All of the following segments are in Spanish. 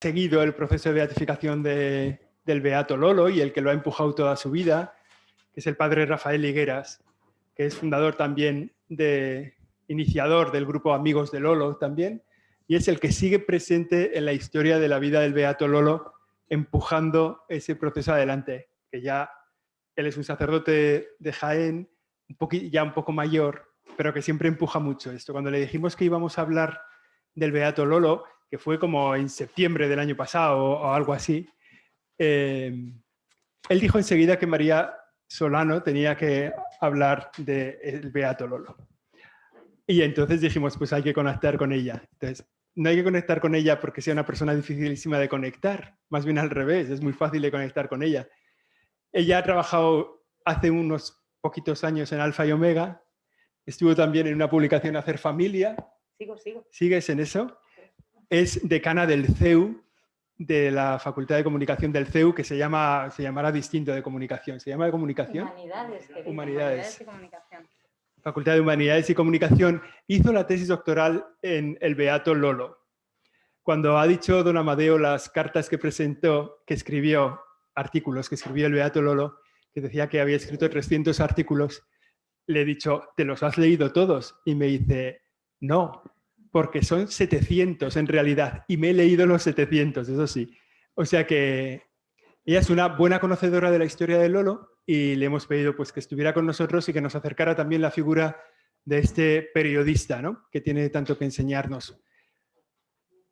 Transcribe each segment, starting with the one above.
seguido el proceso de beatificación del Beato Lolo y el que lo ha empujado toda su vida, que es el padre Rafael Higueras, que es fundador también iniciador del grupo Amigos de Lolo también, y es el que sigue presente en la historia de la vida del Beato Lolo, empujando ese proceso adelante, que ya él es un sacerdote de Jaén, ya un poco mayor, pero que siempre empuja mucho esto. Cuando le dijimos que íbamos a hablar del Beato Lolo, que fue como en septiembre del año pasado o algo así, él dijo enseguida que María Solano tenía que hablar del Beato Lolo. Y entonces dijimos, pues hay que conectar con ella. Entonces, no hay que conectar con ella porque sea una persona dificilísima de conectar, más bien al revés, es muy fácil de conectar con ella. Ella ha trabajado hace unos poquitos años en Alfa y Omega, estuvo también en una publicación Hacer Familia. Sigo. ¿Sigues en eso? Es decana del CEU, de la Facultad de Comunicación del CEU, que se llamará distinto de comunicación. ¿Se llama de comunicación? Humanidades y comunicación. Facultad de Humanidades y Comunicación. Hizo la tesis doctoral en el Beato Lolo. Cuando ha dicho don Amadeo las cartas que presentó, que escribió, artículos que escribió el Beato Lolo, que decía que había escrito 300 artículos, le he dicho, ¿te los has leído todos? Y me dice, no, porque son 700 en realidad, y me he leído los 700, eso sí. O sea que ella es una buena conocedora de la historia de Lolo y le hemos pedido pues, que estuviera con nosotros y que nos acercara también la figura de este periodista, ¿no? Que tiene tanto que enseñarnos.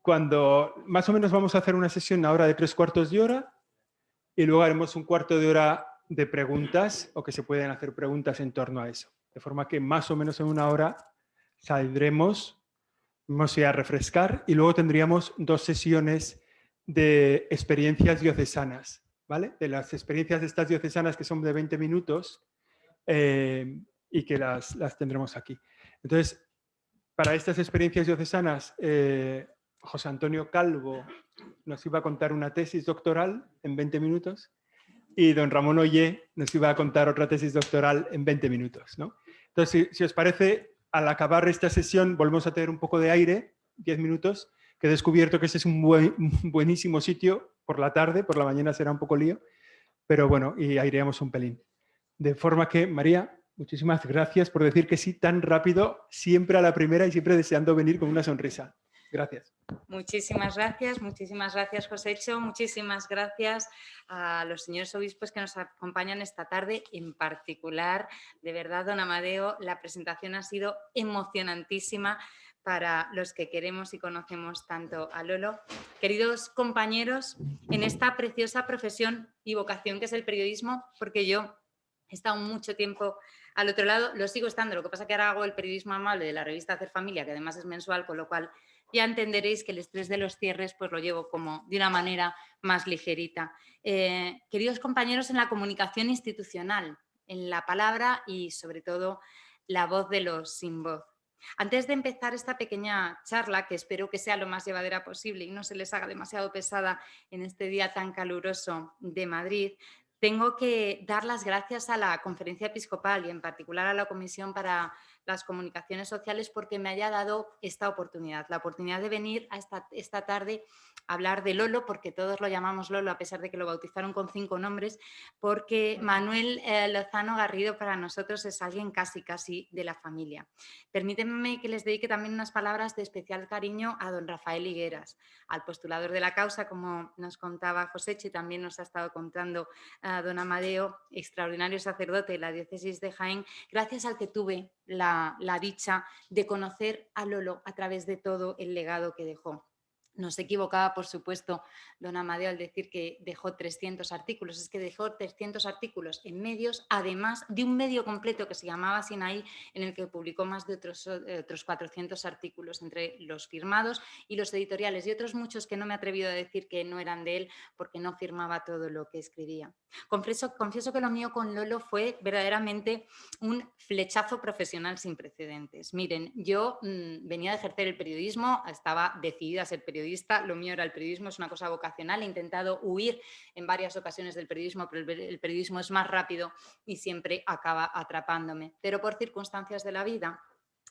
Cuando más o menos vamos a hacer una sesión ahora de 3/4 de hora y luego haremos un cuarto de hora de preguntas o que se pueden hacer preguntas en torno a eso. De forma que más o menos en una hora saldremos, vamos a ir a refrescar y luego tendríamos 2 sesiones de experiencias diocesanas, ¿vale? De las experiencias de estas diocesanas que son de 20 minutos y que las tendremos aquí. Entonces, para estas experiencias diocesanas, José Antonio Calvo nos iba a contar una tesis doctoral en 20 minutos y don Ramón Ollé nos iba a contar otra tesis doctoral en 20 minutos, ¿no? Entonces, si os parece, al acabar esta sesión volvemos a tener un poco de aire, 10 minutos, que he descubierto que ese es un buenísimo sitio por la tarde, por la mañana será un poco lío, pero bueno, y aireamos un pelín. De forma que, María, muchísimas gracias por decir que sí tan rápido, siempre a la primera y siempre deseando venir con una sonrisa. Gracias. Muchísimas gracias, Josécho. Muchísimas gracias a los señores obispos que nos acompañan esta tarde, en particular, de verdad, don Amadeo, la presentación ha sido emocionantísima para los que queremos y conocemos tanto a Lolo. Queridos compañeros, en esta preciosa profesión y vocación que es el periodismo, porque yo he estado mucho tiempo al otro lado, lo sigo estando, lo que pasa es que ahora hago el periodismo amable de la revista Hacer Familia, que además es mensual, con lo cual ya entenderéis que el estrés de los cierres pues lo llevo como de una manera más ligerita. Queridos compañeros, en la comunicación institucional, en la palabra y sobre todo la voz de los sin voz. Antes de empezar esta pequeña charla, que espero que sea lo más llevadera posible y no se les haga demasiado pesada en este día tan caluroso de Madrid, tengo que dar las gracias a la Conferencia Episcopal y en particular a la Comisión para las Comunicaciones Sociales porque me haya dado esta oportunidad, la oportunidad de venir a esta tarde a hablar de Lolo, porque todos lo llamamos Lolo a pesar de que lo bautizaron con 5 nombres, porque Manuel Lozano Garrido para nosotros es alguien casi de la familia. Permítanme que les dedique también unas palabras de especial cariño a don Rafael Higueras, al postulador de la causa, como nos contaba Josécho y también nos ha estado contando don Amadeo, extraordinario sacerdote de la diócesis de Jaén, gracias al que tuve la dicha de conocer a Lolo a través de todo el legado que dejó. No se equivocaba, por supuesto, don Amadeo al decir que dejó 300 artículos. Es que dejó 300 artículos en medios, además de un medio completo que se llamaba Sinaí, en el que publicó más de otros 400 artículos, entre los firmados y los editoriales, y otros muchos que no me he atrevido a decir que no eran de él, porque no firmaba todo lo que escribía. Confieso que lo mío con Lolo fue verdaderamente un flechazo profesional sin precedentes. Miren, yo venía de ejercer el periodismo, estaba decidida a ser periodista, lo mío era el periodismo, es una cosa vocacional, he intentado huir en varias ocasiones del periodismo, pero el periodismo es más rápido y siempre acaba atrapándome. Pero por circunstancias de la vida,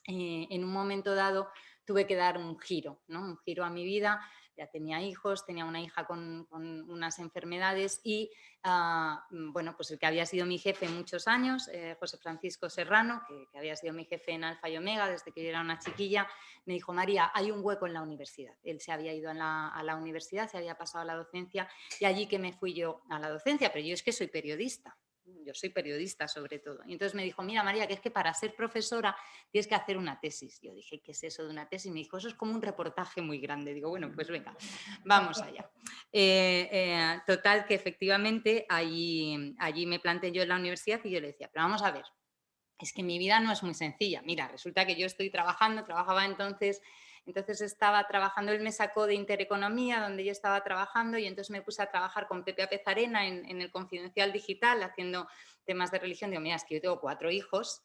en un momento dado tuve que dar un giro, ¿no? Un giro a mi vida. ya tenía hijos, tenía una hija con unas enfermedades y, bueno, pues el que había sido mi jefe muchos años, José Francisco Serrano, que había sido mi jefe en Alfa y Omega desde que yo era una chiquilla, me dijo: María, hay un hueco en la universidad. Él se había ido a la universidad, se había pasado a la docencia y allí que me fui yo a la docencia, pero yo es que soy periodista. Yo soy periodista sobre todo. Y entonces me dijo: mira, María, que es que para ser profesora tienes que hacer una tesis. Yo dije: ¿qué es eso de una tesis? Me dijo: eso es como un reportaje muy grande. Digo: bueno, pues venga, vamos allá. Total, que efectivamente allí me planteé yo en la universidad y yo le decía: pero vamos a ver, es que mi vida no es muy sencilla. Mira, resulta que yo estoy trabajaba entonces estaba trabajando, él me sacó de Intereconomía, donde yo estaba trabajando, y entonces me puse a trabajar con Pepe Apezarena en el Confidencial Digital, haciendo temas de religión. Digo: mira, es que yo tengo 4 hijos,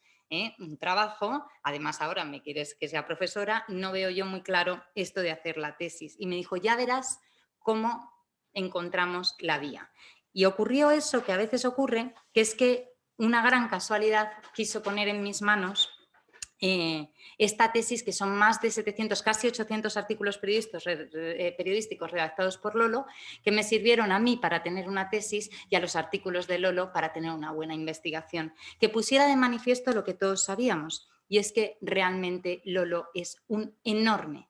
un trabajo, además ahora me quieres que sea profesora, no veo yo muy claro esto de hacer la tesis. Y me dijo: ya verás cómo encontramos la vía. Y ocurrió eso que a veces ocurre, que es que una gran casualidad quiso poner en mis manos esta tesis, que son más de 700, casi 800 artículos periodísticos redactados por Lolo, que me sirvieron a mí para tener una tesis y a los artículos de Lolo para tener una buena investigación, que pusiera de manifiesto lo que todos sabíamos, y es que realmente Lolo es un enorme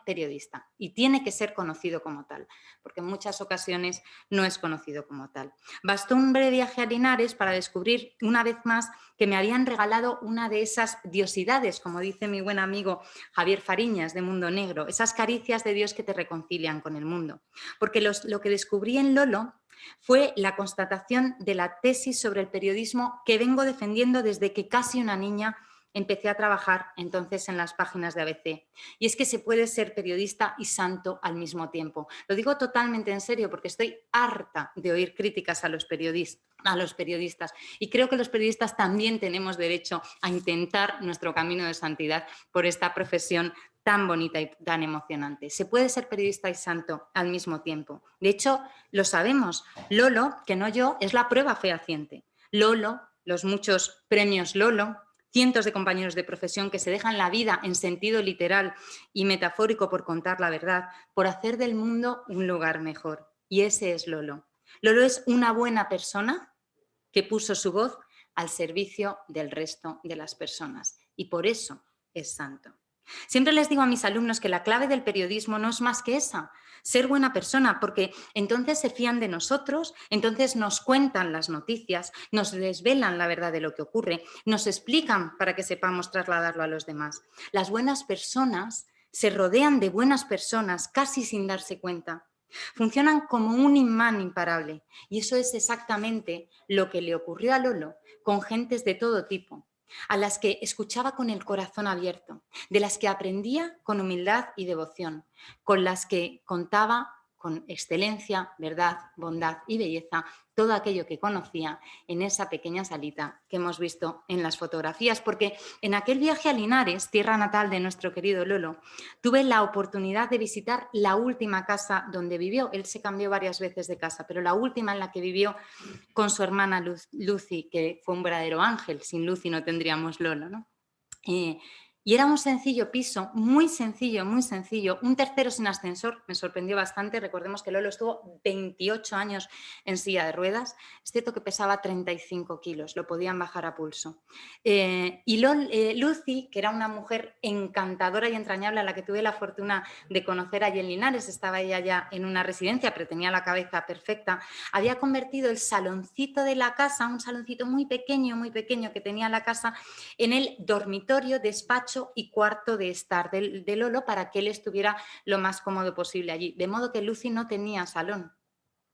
periodista y tiene que ser conocido como tal, porque en muchas ocasiones no es conocido como tal. Bastó un breve viaje a Linares para descubrir una vez más que me habían regalado una de esas diosidades, como dice mi buen amigo Javier Fariñas de Mundo Negro, esas caricias de Dios que te reconcilian con el mundo. Porque lo que descubrí en Lolo fue la constatación de la tesis sobre el periodismo que vengo defendiendo desde que casi una niña empecé a trabajar entonces en las páginas de ABC. Y es que se puede ser periodista y santo al mismo tiempo. Lo digo totalmente en serio, porque estoy harta de oír críticas a los periodistas. Y creo que los periodistas también tenemos derecho a intentar nuestro camino de santidad por esta profesión tan bonita y tan emocionante. Se puede ser periodista y santo al mismo tiempo. De hecho, lo sabemos. Lolo, que no yo, es la prueba fehaciente. Lolo, los muchos premios Lolo, cientos de compañeros de profesión que se dejan la vida en sentido literal y metafórico por contar la verdad, por hacer del mundo un lugar mejor. Y ese es Lolo. Lolo es una buena persona que puso su voz al servicio del resto de las personas, y por eso es santo. Siempre les digo a mis alumnos que la clave del periodismo no es más que esa, ser buena persona, porque entonces se fían de nosotros, entonces nos cuentan las noticias, nos desvelan la verdad de lo que ocurre, nos explican para que sepamos trasladarlo a los demás. Las buenas personas se rodean de buenas personas casi sin darse cuenta. Funcionan como un imán imparable, y eso es exactamente lo que le ocurrió a Lolo con gentes de todo tipo, a las que escuchaba con el corazón abierto, de las que aprendía con humildad y devoción, con las que contaba con excelencia, verdad, bondad y belleza, todo aquello que conocía en esa pequeña salita que hemos visto en las fotografías, porque en aquel viaje a Linares, tierra natal de nuestro querido Lolo, tuve la oportunidad de visitar la última casa donde vivió. Él se cambió varias veces de casa, pero la última en la que vivió con su hermana Lucy, que fue un verdadero ángel. Sin Lucy no tendríamos Lolo, ¿no? Y era un sencillo piso, muy sencillo, un tercero sin ascensor. Me sorprendió bastante. Recordemos que Lolo estuvo 28 años en silla de ruedas. Es cierto que pesaba 35 kilos, lo podían bajar a pulso. Lucy, que era una mujer encantadora y entrañable, a la que tuve la fortuna de conocer allí en Linares, estaba ella ya en una residencia, pero tenía la cabeza perfecta, había convertido el saloncito de la casa, un saloncito muy pequeño que tenía la casa, en el dormitorio, despacho y cuarto de estar de Lolo, para que él estuviera lo más cómodo posible allí. De modo que Lucy no tenía salón.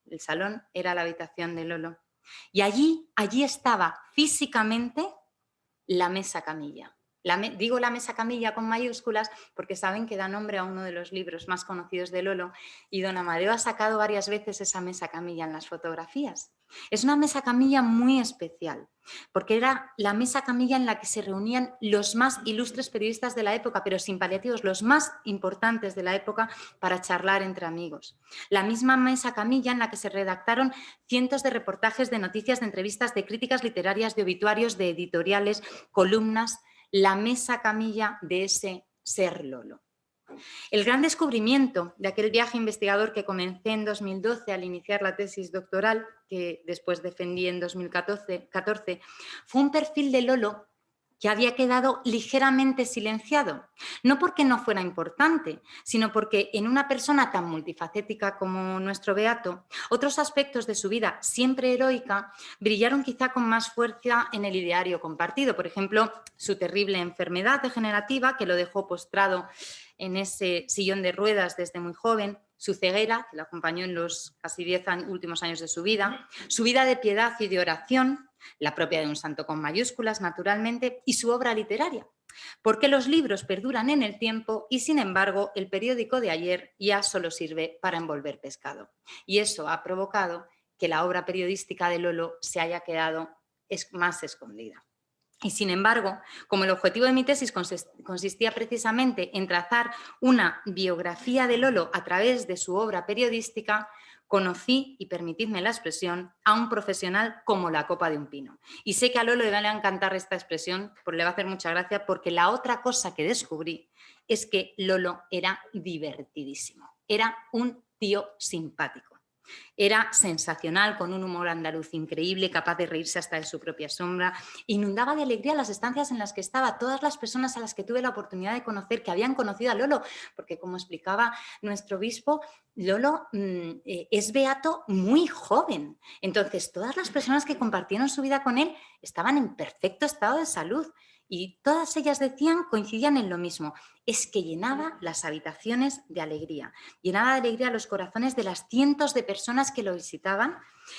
El salón era la habitación de Lolo. Y allí estaba físicamente la mesa camilla. Digo la mesa camilla con mayúsculas porque saben que da nombre a uno de los libros más conocidos de Lolo, y don Amadeo ha sacado varias veces esa mesa camilla en las fotografías. Es una mesa camilla muy especial, porque era la mesa camilla en la que se reunían los más ilustres periodistas de la época, pero sin paliativos, los más importantes de la época, para charlar entre amigos. La misma mesa camilla en la que se redactaron cientos de reportajes, de noticias, de entrevistas, de críticas literarias, de obituarios, de editoriales, columnas. La mesa camilla de ese ser Lolo. El gran descubrimiento de aquel viaje investigador que comencé en 2012 al iniciar la tesis doctoral, que después defendí en 2014, fue un perfil de Lolo que había quedado ligeramente silenciado, no porque no fuera importante, sino porque en una persona tan multifacética como nuestro beato, otros aspectos de su vida, siempre heroica, brillaron quizá con más fuerza en el ideario compartido. Por ejemplo, su terrible enfermedad degenerativa, que lo dejó postrado en ese sillón de ruedas desde muy joven, su ceguera, que lo acompañó en los casi 10 últimos años de su vida de piedad y de oración, la propia de un santo con mayúsculas, naturalmente, y su obra literaria. Porque los libros perduran en el tiempo y, sin embargo, el periódico de ayer ya solo sirve para envolver pescado. Y eso ha provocado que la obra periodística de Lolo se haya quedado más escondida. Y, sin embargo, como el objetivo de mi tesis consistía precisamente en trazar una biografía de Lolo a través de su obra periodística, conocí, y permitidme la expresión, a un profesional como la copa de un pino. Y sé que a Lolo le va a encantar esta expresión, porque le va a hacer mucha gracia, porque la otra cosa que descubrí es que Lolo era divertidísimo, era un tío simpático. Era sensacional, con un humor andaluz increíble, capaz de reírse hasta de su propia sombra. Inundaba de alegría las estancias en las que estaba, todas las personas a las que tuve la oportunidad de conocer, que habían conocido a Lolo, porque, como explicaba nuestro obispo, Lolo es beato muy joven. Entonces, todas las personas que compartieron su vida con él estaban en perfecto estado de salud. Y todas ellas decían, coincidían en lo mismo, es que llenaba las habitaciones de alegría, llenaba de alegría los corazones de las cientos de personas que lo visitaban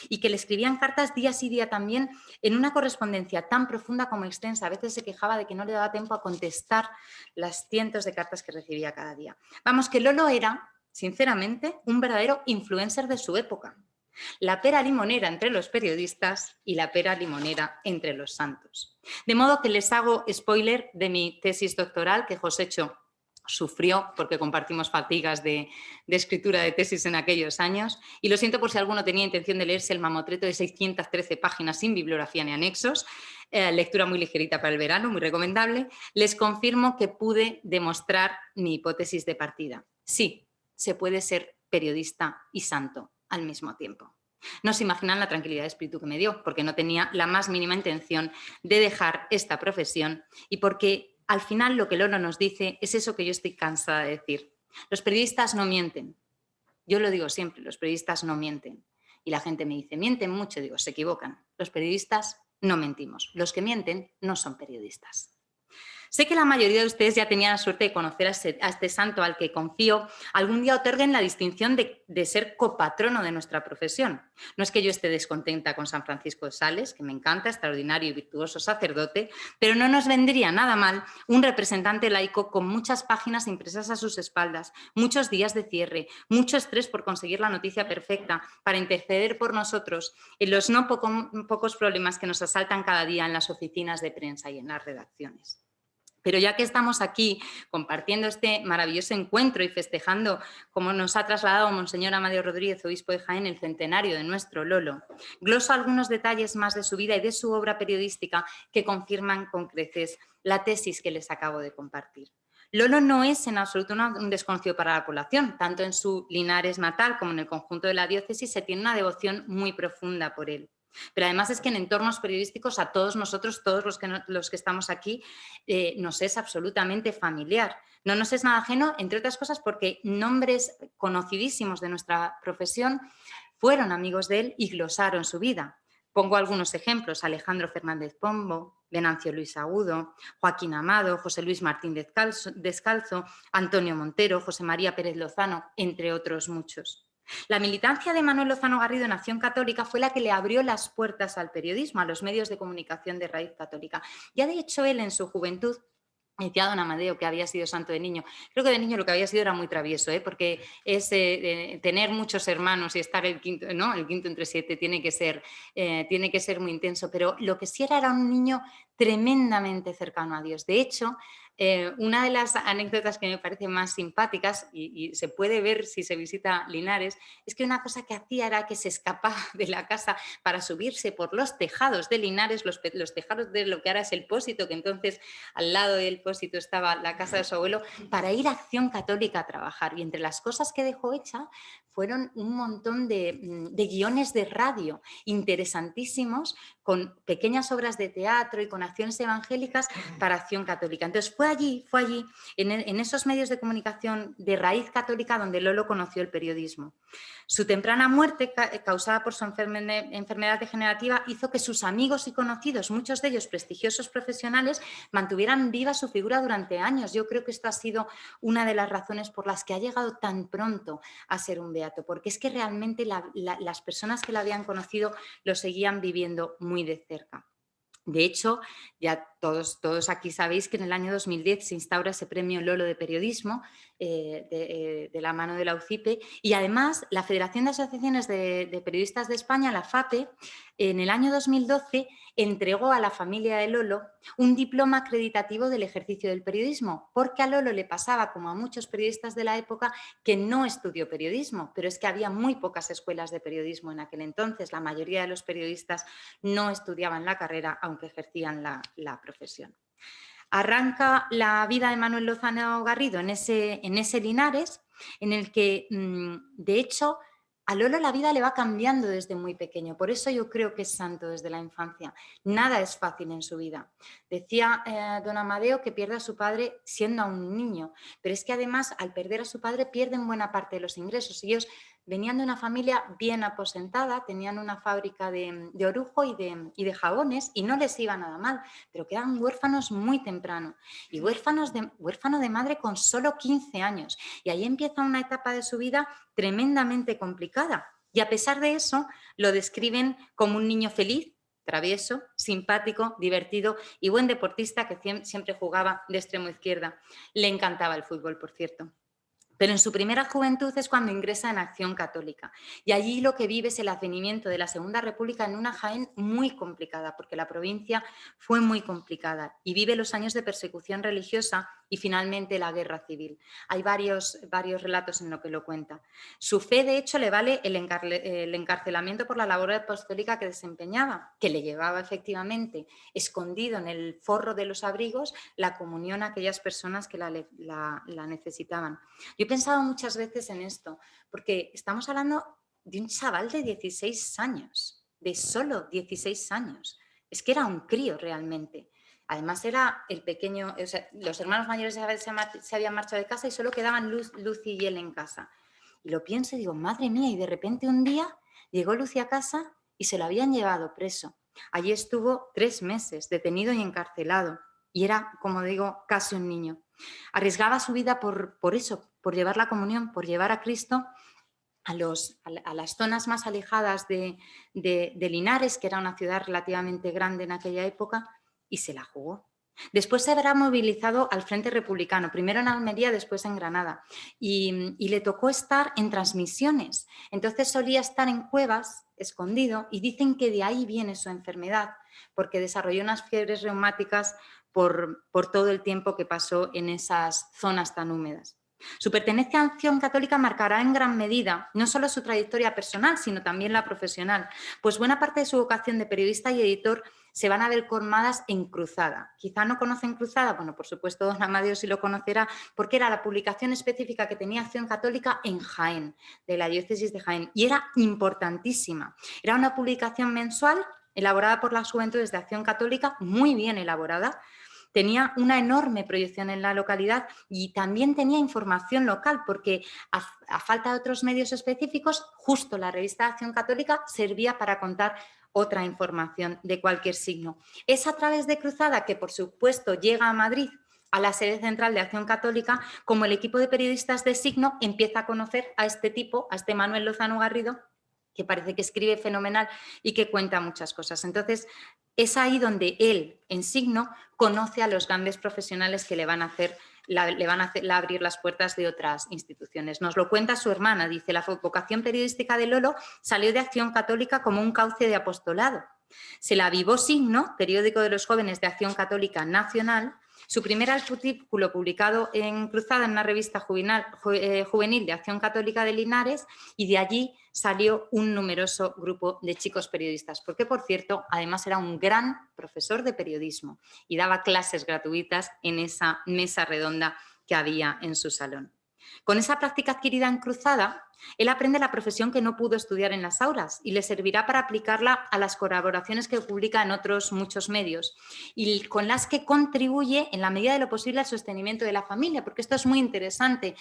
y que le escribían cartas día sí día también, en una correspondencia tan profunda como extensa. A veces se quejaba de que no le daba tiempo a contestar las cientos de cartas que recibía cada día. Vamos, que Lolo era, sinceramente, un verdadero influencer de su época. La pera limonera entre los periodistas y la pera limonera entre los santos. De modo que les hago spoiler de mi tesis doctoral, que Josécho sufrió porque compartimos fatigas de escritura de tesis en aquellos años, y lo siento por si alguno tenía intención de leerse el mamotreto de 613 páginas sin bibliografía ni anexos, lectura muy ligerita para el verano, muy recomendable. Les confirmo que pude demostrar mi hipótesis de partida. Sí, se puede ser periodista y santo al mismo tiempo. No se imaginan la tranquilidad de espíritu que me dio, porque no tenía la más mínima intención de dejar esta profesión y porque al final lo que Lolo nos dice es eso que yo estoy cansada de decir. Los periodistas no mienten. Yo lo digo siempre, los periodistas no mienten. Y la gente me dice, mienten mucho. Digo, se equivocan. Los periodistas no mentimos. Los que mienten no son periodistas. Sé que la mayoría de ustedes ya tenían la suerte de conocer a este santo al que confío algún día otorguen la distinción de ser copatrono de nuestra profesión. No es que yo esté descontenta con San Francisco de Sales, que me encanta, extraordinario y virtuoso sacerdote, pero no nos vendría nada mal un representante laico con muchas páginas impresas a sus espaldas, muchos días de cierre, mucho estrés por conseguir la noticia perfecta, para interceder por nosotros en los no pocos problemas que nos asaltan cada día en las oficinas de prensa y en las redacciones. Pero ya que estamos aquí compartiendo este maravilloso encuentro y festejando, como nos ha trasladado Monseñor Amadeo Rodríguez, obispo de Jaén, el centenario de nuestro Lolo, gloso algunos detalles más de su vida y de su obra periodística que confirman con creces la tesis que les acabo de compartir. Lolo no es en absoluto un desconocido para la población. Tanto en su Linares natal como en el conjunto de la diócesis se tiene una devoción muy profunda por él. Pero además es que en entornos periodísticos a todos nosotros, todos los que estamos aquí, nos es absolutamente familiar. No nos es nada ajeno, entre otras cosas, porque nombres conocidísimos de nuestra profesión fueron amigos de él y glosaron su vida. Pongo algunos ejemplos: Alejandro Fernández Pombo, Venancio Luis Agudo, Joaquín Amado, José Luis Martín Descalzo, Antonio Montero, José María Pérez Lozano, entre otros muchos. La militancia de Manuel Lozano Garrido en Acción Católica fue la que le abrió las puertas al periodismo, a los medios de comunicación de raíz católica. Ya de hecho él en su juventud, decía don Amadeo que había sido santo de niño. Creo que de niño lo que había sido era muy travieso, porque es tener muchos hermanos y estar el quinto, ¿no? El quinto entre siete tiene que ser muy intenso, pero lo que sí era un niño tremendamente cercano a Dios. De hecho, Una de las anécdotas que me parecen más simpáticas, y se puede ver si se visita Linares, es que una cosa que hacía era que se escapaba de la casa para subirse por los tejados de Linares, los tejados de lo que ahora es el Pósito, que entonces al lado del Pósito estaba la casa de su abuelo, para ir a Acción Católica a trabajar. Y entre las cosas que dejó hecha fueron un montón de guiones de radio interesantísimos, con pequeñas obras de teatro y con acciones evangélicas para Acción Católica. Entonces fue allí, en esos medios de comunicación de raíz católica, donde Lolo conoció el periodismo. Su temprana muerte, causada por su enfermedad degenerativa, hizo que sus amigos y conocidos, muchos de ellos prestigiosos profesionales, mantuvieran viva su figura durante años. Yo creo que esto ha sido una de las razones por las que ha llegado tan pronto a ser un beato, porque es que realmente las personas que lo habían conocido lo seguían viviendo muy de cerca. De hecho, ya todos aquí sabéis que en el año 2010 se instaura ese premio Lolo de periodismo de la mano de la UCIPE, y además la Federación de Asociaciones de Periodistas de España, la FAPE, en el año 2012 entregó a la familia de Lolo un diploma acreditativo del ejercicio del periodismo, porque a Lolo le pasaba, como a muchos periodistas de la época, que no estudió periodismo, pero es que había muy pocas escuelas de periodismo en aquel entonces. La mayoría de los periodistas no estudiaban la carrera, aunque ejercían la profesión. Arranca la vida de Manuel Lozano Garrido en ese Linares, en el que, de hecho, a Lolo la vida le va cambiando desde muy pequeño. Por eso yo creo que es santo desde la infancia. Nada es fácil en su vida. Decía don Amadeo que pierde a su padre siendo aún un niño, pero es que además al perder a su padre pierden buena parte de los ingresos. Ellos venían de una familia bien aposentada, tenían una fábrica de orujo y de jabones y no les iba nada mal, pero quedan huérfanos muy temprano, y huérfano de madre con solo 15 años. Y ahí empieza una etapa de su vida tremendamente complicada. Y a pesar de eso, lo describen como un niño feliz, travieso, simpático, divertido y buen deportista que siempre jugaba de extremo izquierda. Le encantaba el fútbol, por cierto. Pero en su primera juventud es cuando ingresa en Acción Católica, y allí lo que vive es el advenimiento de la Segunda República en una Jaén muy complicada, porque la provincia fue muy complicada, y vive los años de persecución religiosa y finalmente la guerra civil. Hay varios relatos en lo que lo cuenta. Su fe, de hecho, le vale el encarcelamiento por la labor apostólica que desempeñaba, que le llevaba efectivamente escondido en el forro de los abrigos la comunión a aquellas personas que la necesitaban. Yo he pensado muchas veces en esto, porque estamos hablando de un chaval de 16 años, de solo 16 años. Es que era un crío realmente. Además era el pequeño, o sea, los hermanos mayores se habían marchado de casa y solo quedaban Lucy y él en casa. Y lo pienso y digo, madre mía, y de repente un día llegó Lucy a casa y se lo habían llevado preso. Allí estuvo 3 meses, detenido y encarcelado. Y era, como digo, casi un niño. Arriesgaba su vida por eso, por llevar la comunión, por llevar a Cristo a las zonas más alejadas de Linares, que era una ciudad relativamente grande en aquella época, y se la jugó. Después se habrá movilizado al Frente Republicano, primero en Almería, después en Granada, y le tocó estar en transmisiones. Entonces solía estar en cuevas, escondido, y dicen que de ahí viene su enfermedad, porque desarrolló unas fiebres reumáticas por todo el tiempo que pasó en esas zonas tan húmedas. Su pertenencia a Acción Católica marcará en gran medida no solo su trayectoria personal, sino también la profesional, pues buena parte de su vocación de periodista y editor se van a ver colmadas en Cruzada. Quizá no conocen Cruzada, bueno, por supuesto don Amadeo sí lo conocerá, porque era la publicación específica que tenía Acción Católica en Jaén, de la diócesis de Jaén, y era importantísima. Era una publicación mensual elaborada por las Juventudes de Acción Católica, muy bien elaborada. Tenía una enorme proyección en la localidad y también tenía información local, porque a falta de otros medios específicos, justo la revista de Acción Católica servía para contar otra información de cualquier signo. Es a través de Cruzada que, por supuesto, llega a Madrid, a la sede central de Acción Católica, como el equipo de periodistas de Signo empieza a conocer a este tipo, a este Manuel Lozano Garrido, que parece que escribe fenomenal y que cuenta muchas cosas. Entonces, es ahí donde él, en Signo, conoce a los grandes profesionales que le van a abrir las puertas de otras instituciones. Nos lo cuenta su hermana, dice, la vocación periodística de Lolo salió de Acción Católica como un cauce de apostolado. Se la avivó Signo, periódico de los jóvenes de Acción Católica Nacional, Su primer artículo publicado en Cruzada, en una revista juvenil de Acción Católica de Linares, y de allí salió un numeroso grupo de chicos periodistas, porque, por cierto, además era un gran profesor de periodismo y daba clases gratuitas en esa mesa redonda que había en su salón. Con esa práctica adquirida en Cruzada, él aprende la profesión que no pudo estudiar en las aulas y le servirá para aplicarla a las colaboraciones que publica en otros muchos medios y con las que contribuye en la medida de lo posible al sostenimiento de la familia, porque esto es muy interesante.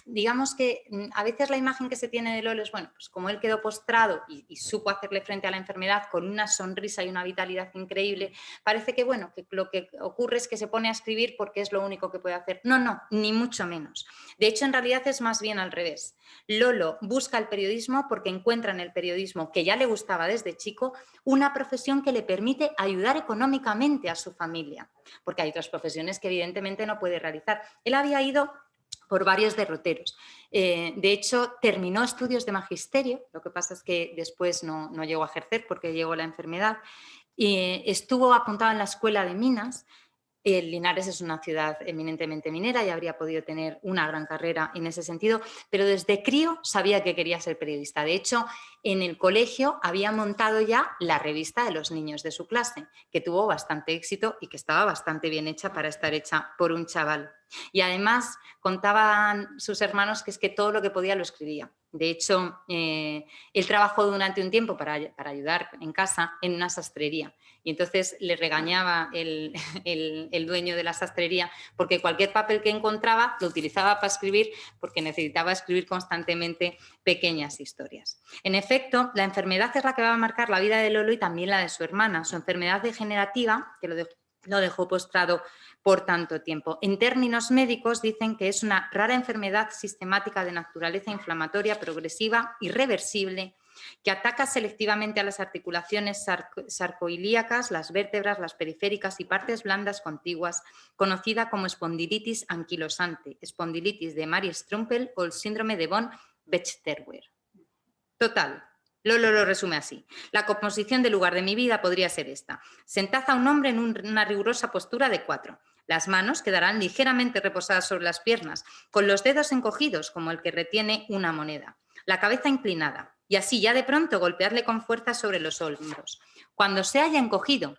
Digamos que a veces la imagen que se tiene de Lolo es, bueno, pues como él quedó postrado y supo hacerle frente a la enfermedad con una sonrisa y una vitalidad increíble, parece que, bueno, que lo que ocurre es que se pone a escribir porque es lo único que puede hacer. No, no, ni mucho menos. De hecho, en realidad es más bien al revés. Lolo busca el periodismo porque encuentra en el periodismo, que ya le gustaba desde chico, una profesión que le permite ayudar económicamente a su familia, porque hay otras profesiones que evidentemente no puede realizar. Él había ido por varios derroteros. De hecho, terminó estudios de magisterio, lo que pasa es que después no llegó a ejercer porque llegó la enfermedad. Estuvo apuntado en la Escuela de Minas. Linares es una ciudad eminentemente minera y habría podido tener una gran carrera en ese sentido, pero desde crío sabía que quería ser periodista. De hecho, en el colegio había montado ya la revista de los niños de su clase, que tuvo bastante éxito y que estaba bastante bien hecha para estar hecha por un chaval. Y además contaban sus hermanos que es que todo lo que podía lo escribía. De hecho, él trabajó durante un tiempo para ayudar en casa en una sastrería. Y entonces le regañaba el dueño de la sastrería porque cualquier papel que encontraba lo utilizaba para escribir porque necesitaba escribir constantemente pequeñas historias. En efecto, la enfermedad es la que va a marcar la vida de Lolo y también la de su hermana. Su enfermedad degenerativa, que lo dejó postrado por tanto tiempo. En términos médicos dicen que es una rara enfermedad sistemática de naturaleza inflamatoria progresiva, irreversible, que ataca selectivamente a las articulaciones sarcoilíacas, las vértebras, las periféricas y partes blandas contiguas, conocida como espondilitis anquilosante, espondilitis de Marie-Strumpel o el síndrome de von Bechterwer. Total. Lolo lo resume así. La composición del lugar de mi vida podría ser esta. Sentaza un hombre en una rigurosa postura de 4. Las manos quedarán ligeramente reposadas sobre las piernas, con los dedos encogidos como el que retiene una moneda. La cabeza inclinada y así ya de pronto golpearle con fuerza sobre los hombros. Cuando se haya encogido,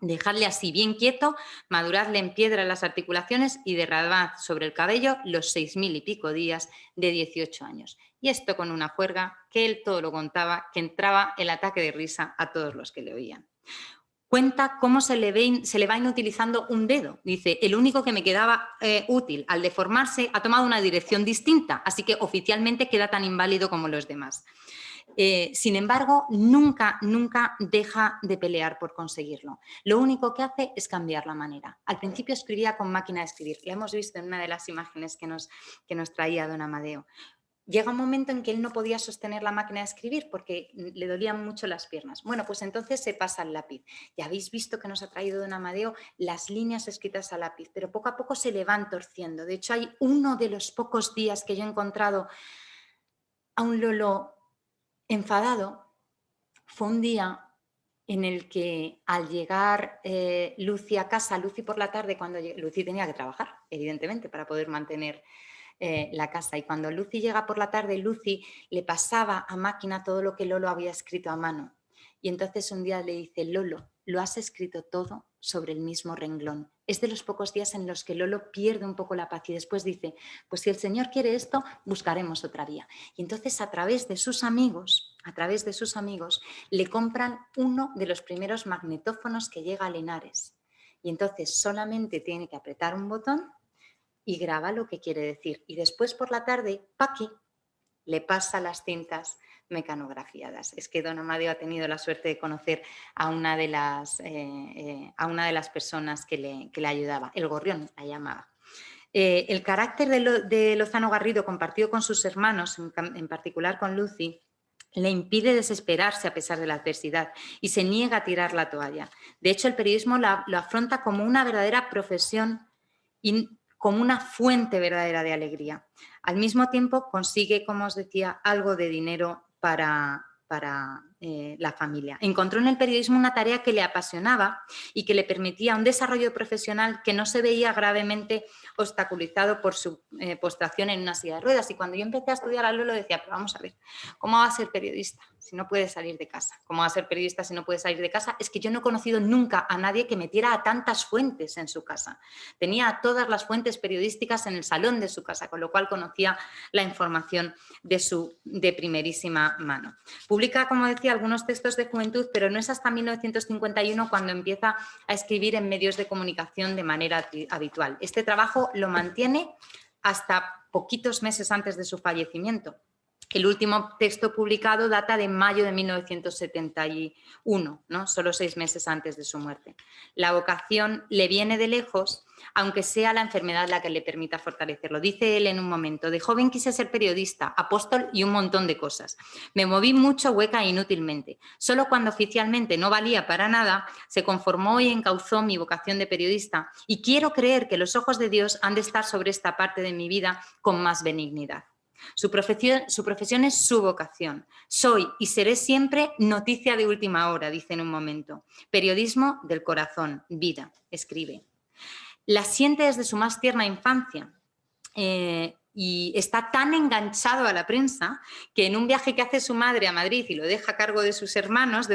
dejarle así bien quieto, maduradle en piedra las articulaciones y derramad sobre el cabello los 6000 y pico días de 18 años. Y esto con una juerga que él todo lo contaba, que entraba el ataque de risa a todos los que le oían. Cuenta cómo se le va inutilizando un dedo. Dice, el único que me quedaba útil al deformarse ha tomado una dirección distinta, así que oficialmente queda tan inválido como los demás. Sin embargo, nunca deja de pelear por conseguirlo. Lo único que hace es cambiar la manera. Al principio escribía con máquina de escribir. La hemos visto en una de las imágenes que nos traía don Amadeo. Llega un momento en que él no podía sostener la máquina de escribir porque le dolían mucho las piernas. Bueno, pues entonces se pasa al lápiz. Ya habéis visto que nos ha traído don Amadeo las líneas escritas a lápiz, pero poco a poco se le van torciendo. De hecho, hay uno de los pocos días que yo he encontrado a un Lolo enfadado. Fue un día en el que al llegar Lucy a casa, Lucy por la tarde, cuando Lucy tenía que trabajar, evidentemente, para poder mantener la casa. Y cuando Lucy llega por la tarde, Lucy le pasaba a máquina todo lo que Lolo había escrito a mano. Y entonces un día le dice, Lolo, lo has escrito todo sobre el mismo renglón. Es de los pocos días en los que Lolo pierde un poco la paz y después dice, pues si el Señor quiere esto, buscaremos otra vía. Y entonces a través de sus amigos, le compran uno de los primeros magnetófonos que llega a Linares. Y entonces solamente tiene que apretar un botón y graba lo que quiere decir. Y después por la tarde, Paqui le pasa las cintas mecanografiadas. Es que don Amadeo ha tenido la suerte de conocer a una de las personas que le ayudaba. El Gorrión la llamaba. El carácter de Lozano Garrido, compartido con sus hermanos, en particular con Lucy, le impide desesperarse a pesar de la adversidad y se niega a tirar la toalla. De hecho, el periodismo lo afronta como una verdadera profesión y como una fuente verdadera de alegría. Al mismo tiempo consigue, como os decía, algo de dinero para la familia. Encontró en el periodismo una tarea que le apasionaba y que le permitía un desarrollo profesional que no se veía gravemente obstaculizado por su postración en una silla de ruedas. Y cuando yo empecé a estudiar a Lolo decía, pero vamos a ver, ¿cómo va a ser periodista si no puede salir de casa? ¿Cómo va a ser periodista si no puede salir de casa? Es que yo no he conocido nunca a nadie que metiera a tantas fuentes en su casa. Tenía todas las fuentes periodísticas en el salón de su casa, con lo cual conocía la información de primerísima mano. Publica, como decía, algunos textos de juventud, pero no es hasta 1951 cuando empieza a escribir en medios de comunicación de manera habitual. Este trabajo lo mantiene hasta poquitos meses antes de su fallecimiento. El último texto publicado data de mayo de 1971, ¿no? Solo 6 meses antes de su muerte. La vocación le viene de lejos, aunque sea la enfermedad la que le permita fortalecerlo. Dice él en un momento, de joven quise ser periodista, apóstol y un montón de cosas. Me moví mucho, hueca e inútilmente. Solo cuando oficialmente no valía para nada, se conformó y encauzó mi vocación de periodista. Y quiero creer que los ojos de Dios han de estar sobre esta parte de mi vida con más benignidad. Su profesión es su vocación. Soy y seré siempre noticia de última hora, dice en un momento. Periodismo del corazón, vida, escribe. La siente desde su más tierna infancia y está tan enganchado a la prensa que en un viaje que hace su madre a Madrid y lo deja a cargo de sus hermanos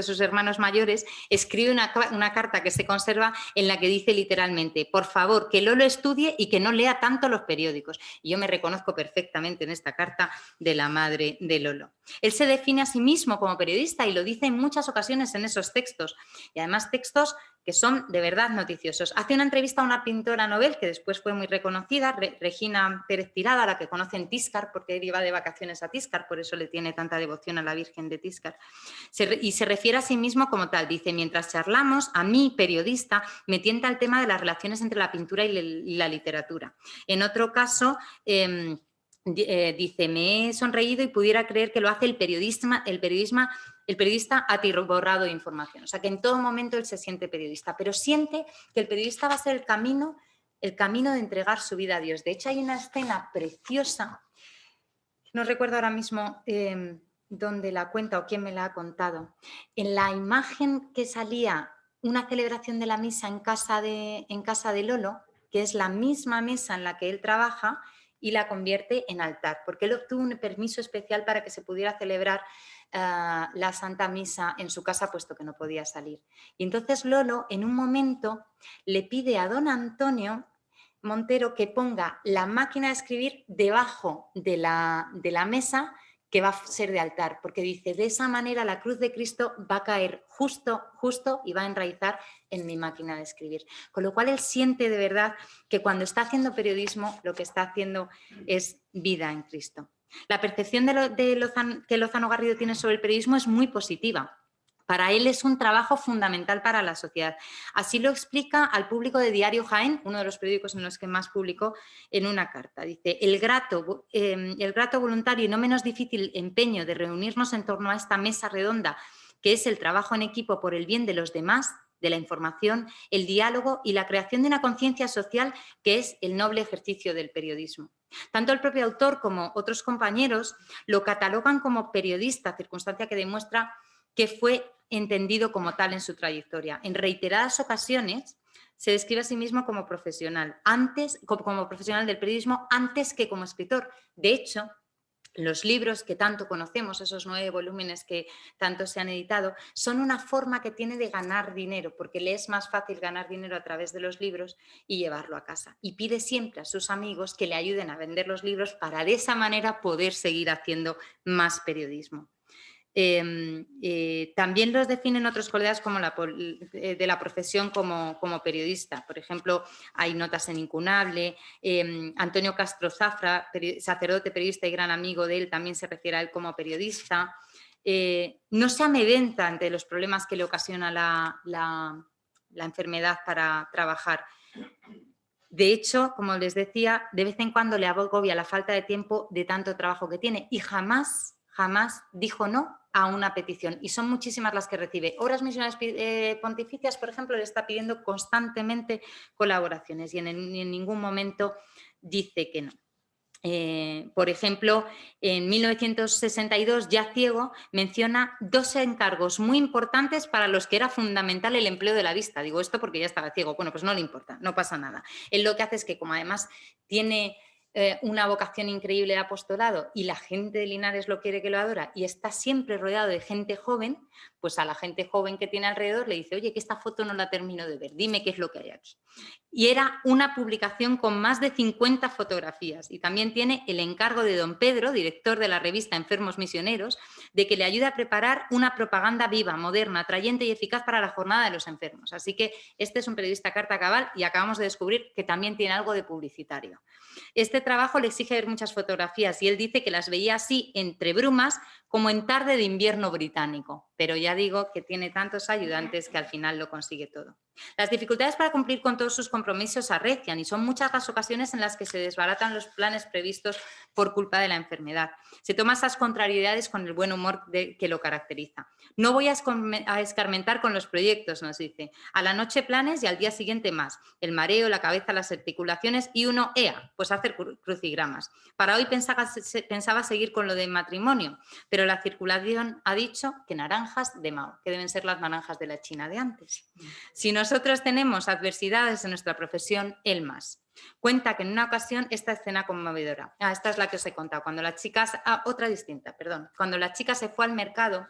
mayores, escribe una carta que se conserva en la que dice literalmente, por favor, que Lolo estudie y que no lea tanto los periódicos. Y yo me reconozco perfectamente en esta carta de la madre de Lolo. Él se define a sí mismo como periodista y lo dice en muchas ocasiones en esos textos. Y además textos que son de verdad noticiosos. Hace una entrevista a una pintora novel que después fue muy reconocida, Regina Pérez Tirada, la que conoce en Tiscar, porque él iba de vacaciones a Tiscar, por eso le tiene tanta devoción a la Virgen de Tiscar. Y se refiere a sí mismo como tal, dice, mientras charlamos, a mí, periodista, me tienta el tema de las relaciones entre la pintura y la literatura. En otro caso, dice, me he sonreído y pudiera creer que lo hace el periodista atiborrado de información. O sea, que en todo momento él se siente periodista, pero siente que el periodista va a ser el camino de entregar su vida a Dios. De hecho, hay una escena preciosa, no recuerdo ahora mismo dónde la cuenta o quién me la ha contado. En la imagen que salía una celebración de la misa en casa de Lolo, que es la misma mesa en la que él trabaja, y la convierte en altar, porque él obtuvo un permiso especial para que se pudiera celebrar la Santa Misa en su casa, puesto que no podía salir. Y entonces Lolo, en un momento, le pide a don Antonio Montero que ponga la máquina de escribir debajo de la mesa que va a ser de altar, porque dice, de esa manera la cruz de Cristo va a caer justo y va a enraizar en mi máquina de escribir. Con lo cual él siente de verdad que cuando está haciendo periodismo lo que está haciendo es vida en Cristo. La percepción que Lozano Garrido tiene sobre el periodismo es muy positiva. Para él es un trabajo fundamental para la sociedad. Así lo explica al público de Diario Jaén, uno de los periódicos en los que más publicó, en una carta. Dice, el grato voluntario y no menos difícil empeño de reunirnos en torno a esta mesa redonda, que es el trabajo en equipo por el bien de los demás, de la información, el diálogo y la creación de una conciencia social, que es el noble ejercicio del periodismo. Tanto el propio autor como otros compañeros lo catalogan como periodista, circunstancia que demuestra que fue entendido como tal en su trayectoria. En reiteradas ocasiones se describe a sí mismo como profesional del periodismo antes que como escritor. De hecho, los libros que tanto conocemos, esos 9 volúmenes que tanto se han editado, son una forma que tiene de ganar dinero, porque le es más fácil ganar dinero a través de los libros y llevarlo a casa. Y pide siempre a sus amigos que le ayuden a vender los libros para de esa manera poder seguir haciendo más periodismo. También los definen otros colegas como de la profesión como periodista. Por ejemplo, hay notas en Incunable, Antonio Castro Zafra, sacerdote, periodista y gran amigo de él, también se refiere a él como periodista. No se amedrenta ante los problemas que le ocasiona la enfermedad para trabajar. De hecho, como les decía, de vez en cuando le agobia la falta de tiempo de tanto trabajo que tiene y jamás dijo no a una petición, y son muchísimas las que recibe. Obras Misionales Pontificias, por ejemplo, le está pidiendo constantemente colaboraciones y en ningún momento dice que no. Por ejemplo, en 1962, ya ciego, menciona 2 encargos muy importantes para los que era fundamental el empleo de la vista. Digo esto porque ya estaba ciego. Bueno, pues no le importa, no pasa nada. Él lo que hace es que, como además tiene una vocación increíble de apostolado y la gente de Linares lo quiere, que lo adora, y está siempre rodeado de gente joven, pues a la gente joven que tiene alrededor le dice: oye, que esta foto no la termino de ver, dime qué es lo que hay aquí. Y era una publicación con más de 50 fotografías. Y también tiene el encargo de don Pedro, director de la revista Enfermos Misioneros, de que le ayude a preparar una propaganda viva, moderna, atrayente y eficaz para la jornada de los enfermos. Así que este es un periodista carta cabal, y acabamos de descubrir que también tiene algo de publicitario. Este trabajo le exige ver muchas fotografías y él dice que las veía así entre brumas, como en tarde de invierno británico. Pero ya digo que tiene tantos ayudantes que al final lo consigue todo. Las dificultades para cumplir con todos sus compromisos arrecian, y son muchas las ocasiones en las que se desbaratan los planes previstos por culpa de la enfermedad. Se toma esas contrariedades con el buen humor que lo caracteriza. No voy a escarmentar con los proyectos, nos dice. A la noche planes y al día siguiente más. El mareo, la cabeza, las articulaciones y uno, pues hacer crucigramas. Para hoy pensaba seguir con lo de matrimonio, pero la circulación ha dicho que naranjas de Mao, que deben ser las naranjas de la China de antes. Si nosotros tenemos adversidades en nuestra profesión, él más. Cuenta que en una ocasión esta escena conmovedora. Esta es la que os he contado. Cuando la chica, otra distinta, perdón. Cuando la chica se fue al mercado,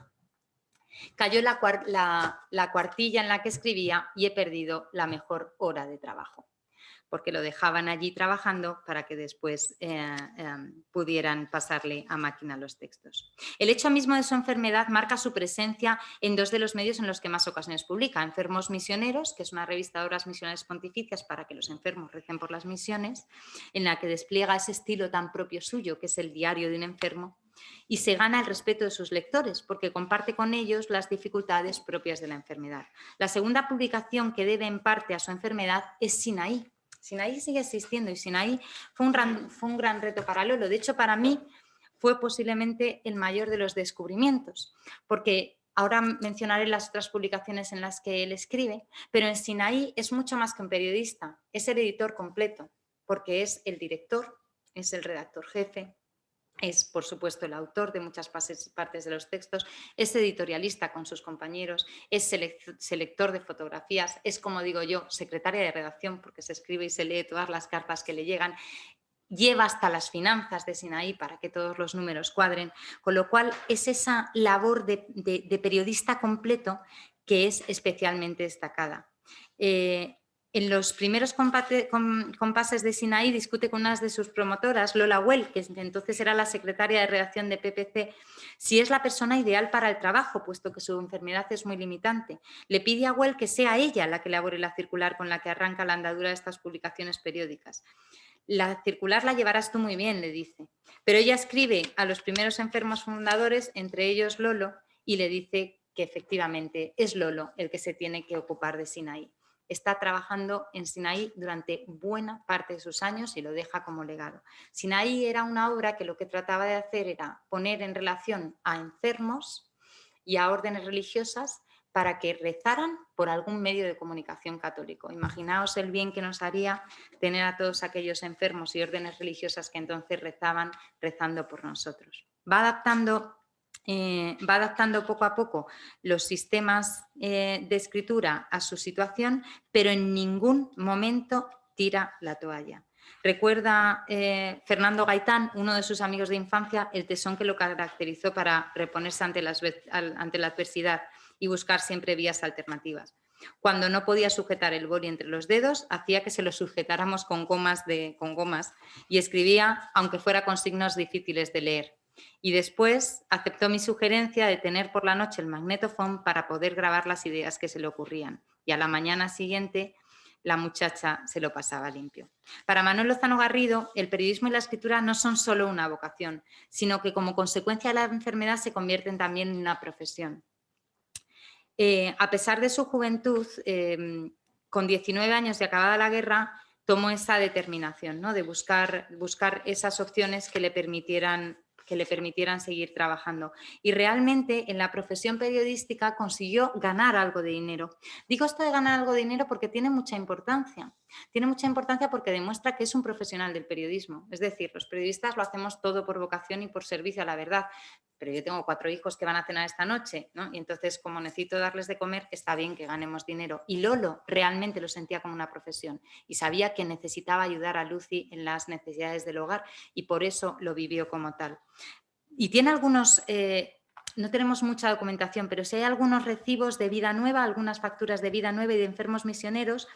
cayó la cuartilla en la que escribía y he perdido la mejor hora de trabajo, porque lo dejaban allí trabajando para que después pudieran pasarle a máquina los textos. El hecho mismo de su enfermedad marca su presencia en 2 de los medios en los que más ocasiones publica: Enfermos Misioneros, que es una revista de obras misionales pontificias para que los enfermos recen por las misiones, en la que despliega ese estilo tan propio suyo, que es el diario de un enfermo, y se gana el respeto de sus lectores porque comparte con ellos las dificultades propias de la enfermedad. La segunda publicación que debe en parte a su enfermedad es Sinaí. Sinaí sigue existiendo y Sinaí fue un gran reto para Lolo. De hecho, para mí fue posiblemente el mayor de los descubrimientos, porque ahora mencionaré las otras publicaciones en las que él escribe, pero en Sinaí es mucho más que un periodista, es el editor completo, porque es el director, es el redactor jefe, es, por supuesto, el autor de muchas partes de los textos, es editorialista con sus compañeros, es selector de fotografías, es, como digo yo, secretaria de redacción, porque se escribe y se lee todas las cartas que le llegan, lleva hasta las finanzas de Sinaí para que todos los números cuadren, con lo cual es esa labor de periodista completo que es especialmente destacada. En los primeros compases de Sinaí discute con una de sus promotoras, Lola Well, que entonces era la secretaria de redacción de PPC, si es la persona ideal para el trabajo, puesto que su enfermedad es muy limitante. Le pide a Well que sea ella la que elabore la circular con la que arranca la andadura de estas publicaciones periódicas. La circular la llevarás tú muy bien, le dice. Pero ella escribe a los primeros enfermos fundadores, entre ellos Lolo, y le dice que efectivamente es Lolo el que se tiene que ocupar de Sinaí. Está trabajando en Sinaí durante buena parte de sus años y lo deja como legado. Sinaí era una obra que lo que trataba de hacer era poner en relación a enfermos y a órdenes religiosas para que rezaran por algún medio de comunicación católico. Imaginaos el bien que nos haría tener a todos aquellos enfermos y órdenes religiosas que entonces rezaban, rezando por nosotros. Va adaptando poco a poco los sistemas de escritura a su situación, pero en ningún momento tira la toalla. Recuerda Fernando Gaitán, uno de sus amigos de infancia, el tesón que lo caracterizó para reponerse ante la adversidad y buscar siempre vías alternativas. Cuando no podía sujetar el boli entre los dedos, hacía que se lo sujetáramos con gomas y escribía, aunque fuera con signos difíciles de leer. Y después aceptó mi sugerencia de tener por la noche el magnetofón para poder grabar las ideas que se le ocurrían. Y a la mañana siguiente la muchacha se lo pasaba limpio. Para Manuel Lozano Garrido, el periodismo y la escritura no son solo una vocación, sino que como consecuencia de la enfermedad se convierten también en una profesión. A pesar de su juventud, con 19 años y acabada la guerra, tomó esa determinación, ¿no?, de buscar esas opciones que le permitieran que le permitieran seguir trabajando. Y realmente en la profesión periodística consiguió ganar algo de dinero. Digo esto de ganar algo de dinero porque tiene mucha importancia. Tiene mucha importancia porque demuestra que es un profesional del periodismo. Es decir, los periodistas lo hacemos todo por vocación y por servicio a la verdad. Pero yo tengo 4 hijos que van a cenar esta noche, ¿no? Y entonces, como necesito darles de comer, está bien que ganemos dinero. Y Lolo realmente lo sentía como una profesión y sabía que necesitaba ayudar a Lucy en las necesidades del hogar y por eso lo vivió como tal. Y tiene algunos... no tenemos mucha documentación, pero sí hay algunos recibos de Vida Nueva, algunas facturas de Vida Nueva y de enfermos misioneros,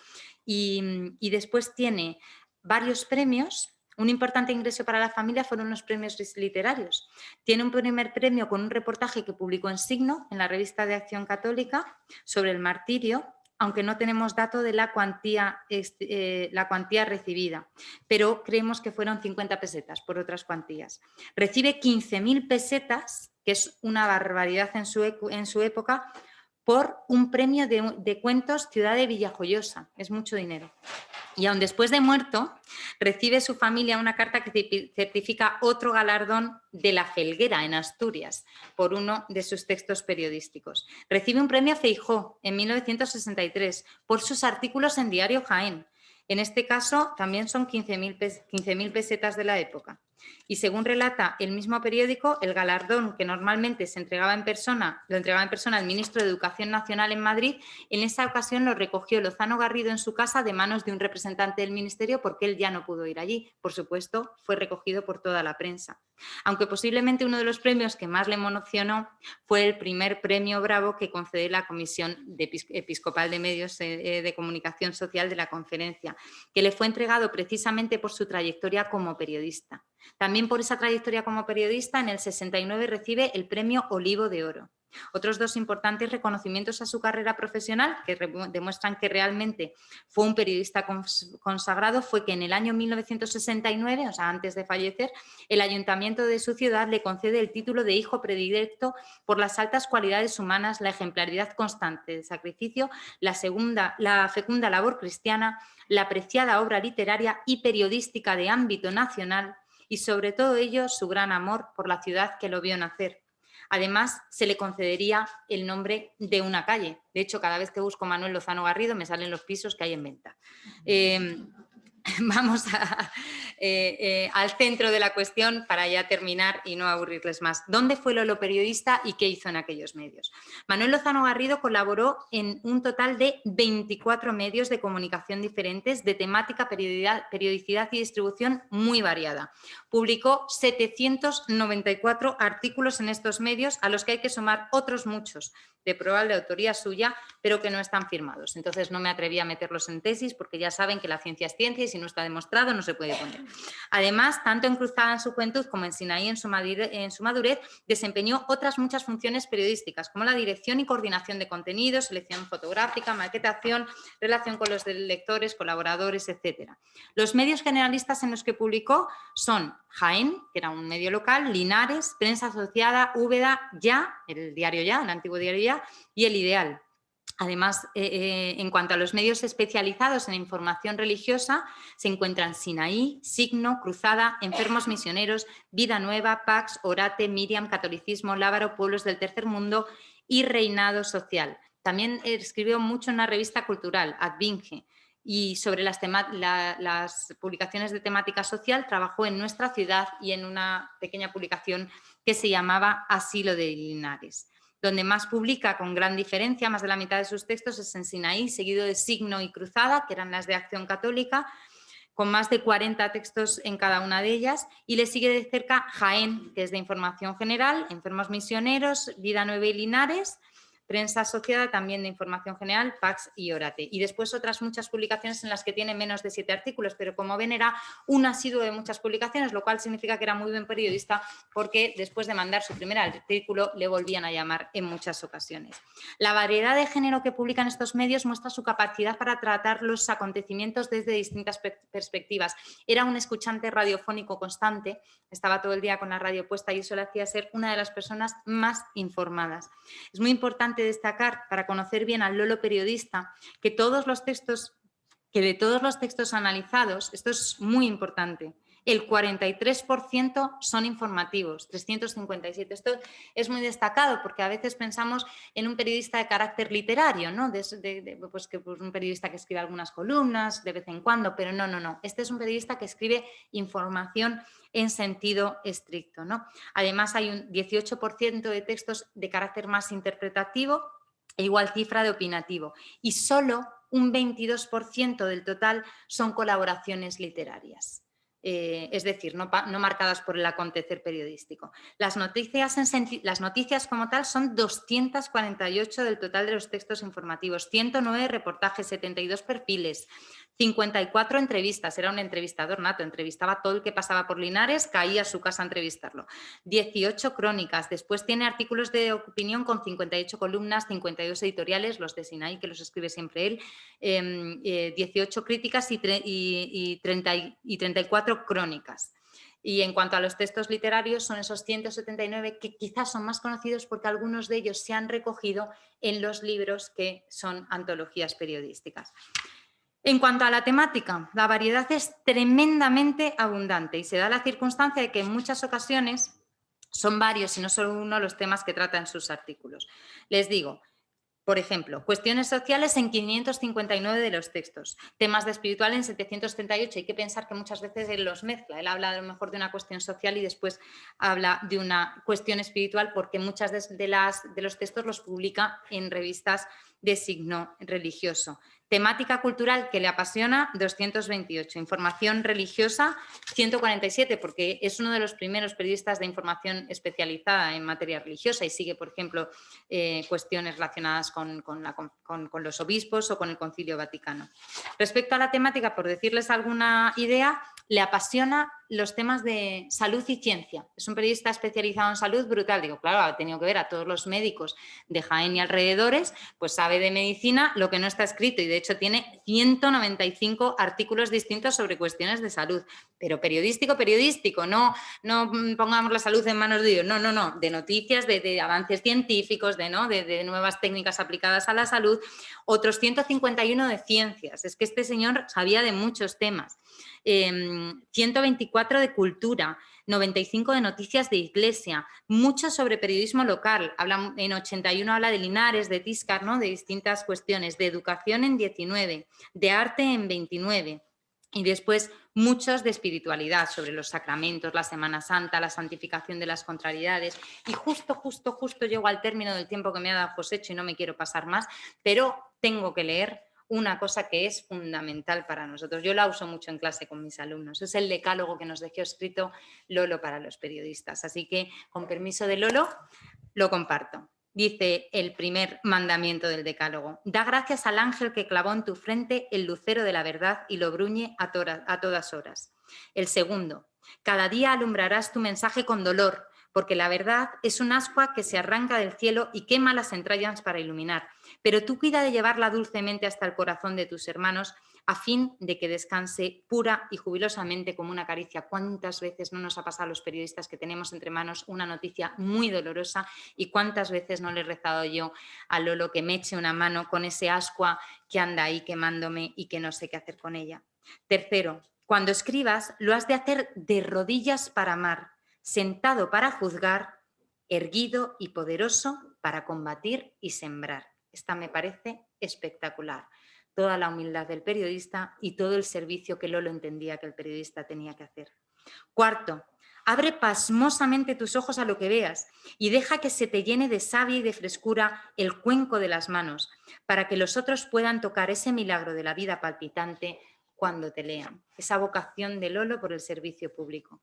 y después tiene varios premios. Un importante ingreso para la familia fueron los premios literarios. Tiene un primer premio con un reportaje que publicó en Signo, en la revista de Acción Católica, sobre el martirio, aunque no tenemos dato de la cuantía recibida, pero creemos que fueron 50 pesetas por otras cuantías. Recibe 15.000 pesetas, que es una barbaridad en su época, por un premio de cuentos Ciudad de Villajoyosa. Es mucho dinero. Y aun después de muerto, recibe su familia una carta que certifica otro galardón de La Felguera, en Asturias, por uno de sus textos periodísticos. Recibe un premio Feijóo en 1963 por sus artículos en Diario Jaén. En este caso, también son 15.000 pesetas de la época. Y según relata el mismo periódico, el galardón que normalmente se entregaba en persona, lo entregaba en persona el ministro de Educación Nacional en Madrid, en esa ocasión lo recogió Lozano Garrido en su casa de manos de un representante del ministerio porque él ya no pudo ir allí. Por supuesto, fue recogido por toda la prensa. Aunque posiblemente uno de los premios que más le emocionó fue el primer premio Bravo que concede la Comisión Episcopal de Medios de Comunicación Social de la Conferencia, que le fue entregado precisamente por su trayectoria como periodista. También por esa trayectoria como periodista, en el 69 recibe el premio Olivo de Oro. Otros 2 importantes reconocimientos a su carrera profesional que demuestran que realmente fue un periodista consagrado fue que en el año 1969, o sea, antes de fallecer, el ayuntamiento de su ciudad le concede el título de hijo predilecto por las altas cualidades humanas, la ejemplaridad constante de sacrificio, la fecunda labor cristiana, la apreciada obra literaria y periodística de ámbito nacional y sobre todo ello su gran amor por la ciudad que lo vio nacer. Además, se le concedería el nombre de una calle. De hecho, cada vez que busco Manuel Lozano Garrido me salen los pisos que hay en venta. Vamos al centro de la cuestión para ya terminar y no aburrirles más. ¿Dónde fue Lolo periodista y qué hizo en aquellos medios? Manuel Lozano Garrido colaboró en un total de 24 medios de comunicación diferentes de temática, periodicidad y distribución muy variada. Publicó 794 artículos en estos medios, a los que hay que sumar otros muchos de probable autoría suya, pero que no están firmados. Entonces no me atreví a meterlos en tesis porque ya saben que la ciencia es ciencia y si no está demostrado no se puede poner. Además, tanto en Cruzada en su juventud como en Sinaí en su madurez, desempeñó otras muchas funciones periodísticas, como la dirección y coordinación de contenidos, selección fotográfica, maquetación, relación con los lectores, colaboradores, etc. Los medios generalistas en los que publicó son Jaén, que era un medio local, Linares, Prensa Asociada, Úbeda, Ya, el diario Ya, el antiguo diario Ya, y El Ideal. Además, en cuanto a los medios especializados en información religiosa, se encuentran Sinaí, Signo, Cruzada, Enfermos Misioneros, Vida Nueva, Pax, Orate, Miriam, Catolicismo, Lábaro, Pueblos del Tercer Mundo y Reinado Social. También escribió mucho en una revista cultural, Advinge, y sobre las publicaciones de temática social trabajó en Nuestra Ciudad y en una pequeña publicación que se llamaba Asilo de Linares. Donde más publica con gran diferencia, más de la mitad de sus textos, es en Sinaí, seguido de Signo y Cruzada, que eran las de Acción Católica, con más de 40 textos en cada una de ellas, y le sigue de cerca Jaén, que es de información general, Enfermos Misioneros, Vida Nueva y Linares, Prensa Asociada, también de información general, Pax y Orate. Y después otras muchas publicaciones en las que tiene menos de 7 artículos, pero como ven era un asiduo de muchas publicaciones, lo cual significa que era muy buen periodista porque después de mandar su primer artículo le volvían a llamar en muchas ocasiones. La variedad de género que publican estos medios muestra su capacidad para tratar los acontecimientos desde distintas perspectivas. Era un escuchante radiofónico constante, estaba todo el día con la radio puesta y eso le hacía ser una de las personas más informadas. Es muy importante destacar, para conocer bien al Lolo periodista, que de todos los textos analizados, esto es muy importante, el 43% son informativos, 357. Esto es muy destacado porque a veces pensamos en un periodista de carácter literario, ¿no? Pues un periodista que escribe algunas columnas de vez en cuando, pero no. Este es un periodista que escribe información en sentido estricto, ¿no? Además, hay un 18% de textos de carácter más interpretativo e igual cifra de opinativo. Y solo un 22% del total son colaboraciones literarias. Es decir, no marcadas por el acontecer periodístico. Las noticias como tal son 248 del total de los textos informativos, 109 reportajes, 72 perfiles, 54 entrevistas, era un entrevistador nato, entrevistaba todo el que pasaba por Linares, caía a su casa a entrevistarlo, 18 crónicas, después tiene artículos de opinión con 58 columnas, 52 editoriales, los de Sinaí, que los escribe siempre él, 18 críticas y 34 crónicas. Y en cuanto a los textos literarios, son esos 179 que quizás son más conocidos porque algunos de ellos se han recogido en los libros que son antologías periodísticas. En cuanto a la temática, la variedad es tremendamente abundante y se da la circunstancia de que en muchas ocasiones son varios y no solo uno los temas que trata en sus artículos. Les digo, por ejemplo, cuestiones sociales en 559 de los textos, temas de espiritual en 738. Hay que pensar que muchas veces él los mezcla. Él habla a lo mejor de una cuestión social y después habla de una cuestión espiritual porque muchas de los textos los publica en revistas de signo religioso. Temática cultural que le apasiona, 228. Información religiosa, 147, porque es uno de los primeros periodistas de información especializada en materia religiosa y sigue, por ejemplo, cuestiones relacionadas con los obispos o con el Concilio Vaticano. Respecto a la temática, por decirles alguna idea, le apasiona los temas de salud y ciencia. Es un periodista especializado en salud brutal. Digo, claro, ha tenido que ver a todos los médicos de Jaén y alrededores, pues sabe de medicina lo que no está escrito y de hecho tiene 195 artículos distintos sobre cuestiones de salud. Pero periodístico, no pongamos la salud en manos de Dios, no, de noticias, de avances científicos, de nuevas técnicas aplicadas a la salud, otros 151 de ciencias. Es que este señor sabía de muchos temas. 124 de cultura, 95 de noticias de iglesia, mucho sobre periodismo local, en 81 habla de Linares, de Tíscar, ¿no? De distintas cuestiones, de educación en 19, de arte en 29 y después muchos de espiritualidad, sobre los sacramentos, la Semana Santa, la santificación de las contrariedades y justo llego al término del tiempo que me ha dado Josécho y no me quiero pasar más, pero tengo que leer una cosa que es fundamental para nosotros. Yo la uso mucho en clase con mis alumnos. Es el decálogo que nos dejó escrito Lolo para los periodistas. Así que, con permiso de Lolo, lo comparto. Dice el primer mandamiento del decálogo: da gracias al ángel que clavó en tu frente el lucero de la verdad y lo bruñe a todas horas. El segundo: cada día alumbrarás tu mensaje con dolor, porque la verdad es un ascua que se arranca del cielo y quema las entrañas para iluminar. Pero tú cuida de llevarla dulcemente hasta el corazón de tus hermanos a fin de que descanse pura y jubilosamente como una caricia. ¿Cuántas veces no nos ha pasado a los periodistas que tenemos entre manos una noticia muy dolorosa y cuántas veces no le he rezado yo a Lolo que me eche una mano con ese ascua que anda ahí quemándome y que no sé qué hacer con ella? Tercero, cuando escribas lo has de hacer de rodillas para amar, sentado para juzgar, erguido y poderoso para combatir y sembrar. Esta me parece espectacular. Toda la humildad del periodista y todo el servicio que Lolo entendía que el periodista tenía que hacer. Cuarto, abre pasmosamente tus ojos a lo que veas y deja que se te llene de savia y de frescura el cuenco de las manos, para que los otros puedan tocar ese milagro de la vida palpitante cuando te lean. Esa vocación de Lolo por el servicio público.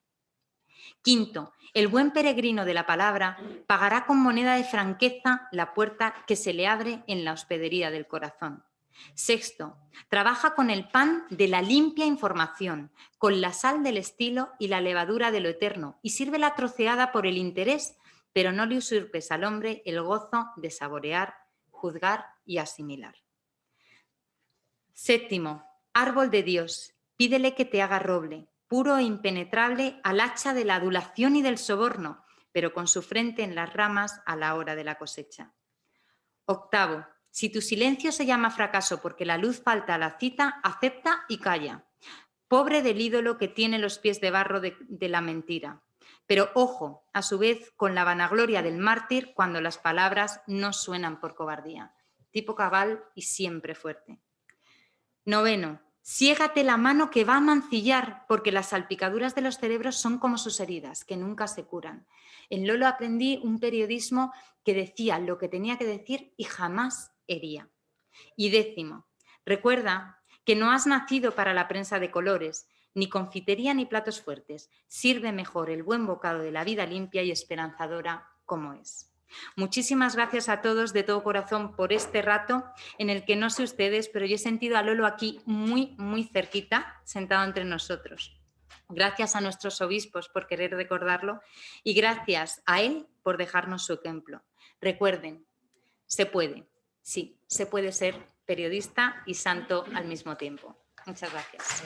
Quinto, el buen peregrino de la palabra pagará con moneda de franqueza la puerta que se le abre en la hospedería del corazón. Sexto, trabaja con el pan de la limpia información, con la sal del estilo y la levadura de lo eterno, y sírvela troceada por el interés, pero no le usurpes al hombre el gozo de saborear, juzgar y asimilar. Séptimo, árbol de Dios, pídele que te haga roble, puro e impenetrable al hacha de la adulación y del soborno, pero con su frente en las ramas a la hora de la cosecha. Octavo, si tu silencio se llama fracaso porque la luz falta a la cita, acepta y calla. Pobre del ídolo que tiene los pies de barro de la mentira. Pero ojo, a su vez, con la vanagloria del mártir cuando las palabras no suenan por cobardía. Tipo cabal y siempre fuerte. 9. Siégate la mano que va a mancillar, porque las salpicaduras de los cerebros son como sus heridas, que nunca se curan. En Lolo aprendí un periodismo que decía lo que tenía que decir y jamás hería. Y 10. Recuerda que no has nacido para la prensa de colores, ni confitería ni platos fuertes. Sirve mejor el buen bocado de la vida limpia y esperanzadora como es. Muchísimas gracias a todos de todo corazón por este rato en el que no sé ustedes, pero yo he sentido a Lolo aquí muy, muy cerquita, sentado entre nosotros. Gracias a nuestros obispos por querer recordarlo y gracias a él por dejarnos su ejemplo. Recuerden, se puede, sí, se puede ser periodista y santo al mismo tiempo. Muchas gracias.